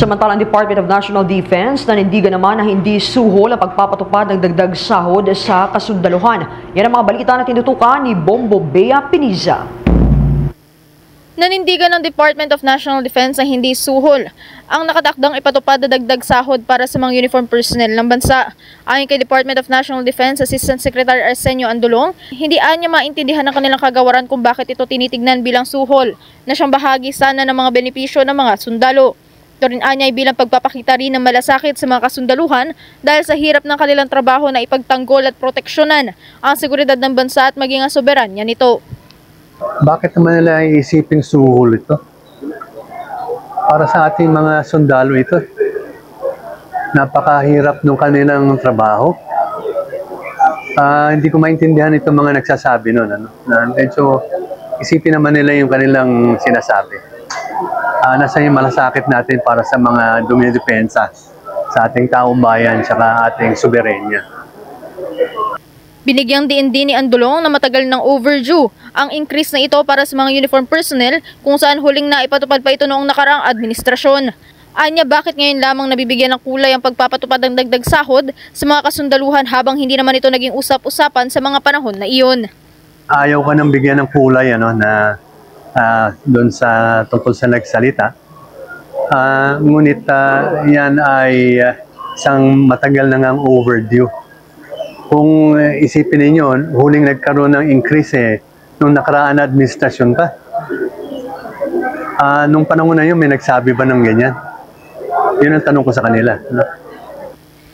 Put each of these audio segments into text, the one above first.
Samantalang Department of National Defense nanindigan naman na hindi suhol ang pagpapatupad ng dagdag sahod sa kasundaluhan. Yan ang mga balita na tinutukan ni Bombo Bea Piniza. Nanindigan ng Department of National Defense na hindi suhol ang nakatakdang ipatupad na dagdag sahod para sa mga uniform personnel ng bansa. Ayon kay Department of National Defense Assistant Secretary Arsenio Andulong, hindi anya maintindihan ng kanilang kagawaran kung bakit ito tinitignan bilang suhol na siyang bahagi sana ng mga benepisyo ng mga sundalo. Ito rin anya ay bilang pagpapakita rin ng malasakit sa mga kasundaluhan dahil sa hirap ng kanilang trabaho na ipagtanggol at proteksyonan ang seguridad ng bansa at maging ang soberanya nito. Bakit naman nila iisiping suhol ito? Para sa ating mga sundalo ito. Napakahirap ng kanilang trabaho. Hindi ko maintindihan itong mga nagsasabi nun. Na medyo isipin naman nila yung kanilang sinasabi. Nasa yung malasakit natin para sa mga dumidepensa sa ating taong bayan at ating soberenya. Binigyang diin din ni Andulong na matagal ng overdue ang increase na ito para sa mga uniform personnel kung saan huling na ipatupad pa ito noong nakaraang administrasyon. Anya, bakit ngayon lamang nabibigyan ng kulay ang pagpapatupad ng dagdag sahod sa mga kasundaluhan habang hindi naman ito naging usap-usapan sa mga panahon na iyon? Ayaw ka nang bigyan ng kulay na doon sa tungkol sa nagsalita. Ngunit yan ay isang matagal na ngang overdue. Kung isipin ninyo, huling nagkaroon ng increase nung nakaraan na administrasyon pa. Nung panahon na yun, may nagsabi ba ng ganyan? Yun ang tanong ko sa kanila. No?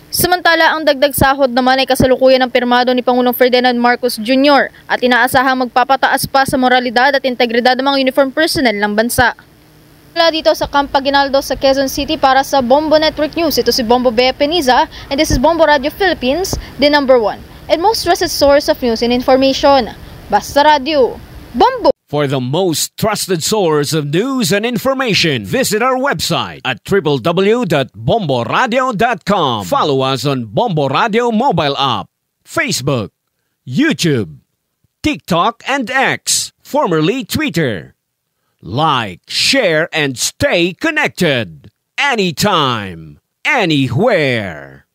Samantala, ang dagdag sahod naman ay kasalukuyan ng pirmado ni Pangulong Ferdinand Marcos Jr. at inaasahang magpapataas pa sa moralidad at integridad ng mga uniform personnel ng bansa. Mula dito sa Camp Aguinaldo sa Quezon City para sa Bombo Network News, ito si Bombo Bea Piniza and this is Bombo Radio Philippines, the #1 and most trusted source of news and information. Basta Radio, Bombo! For the most trusted source of news and information, visit our website at www.bomboradio.com. Follow us on Bombo Radio mobile app, Facebook, YouTube, TikTok, and X, formerly Twitter. Like, share, and stay connected. Anytime, anywhere.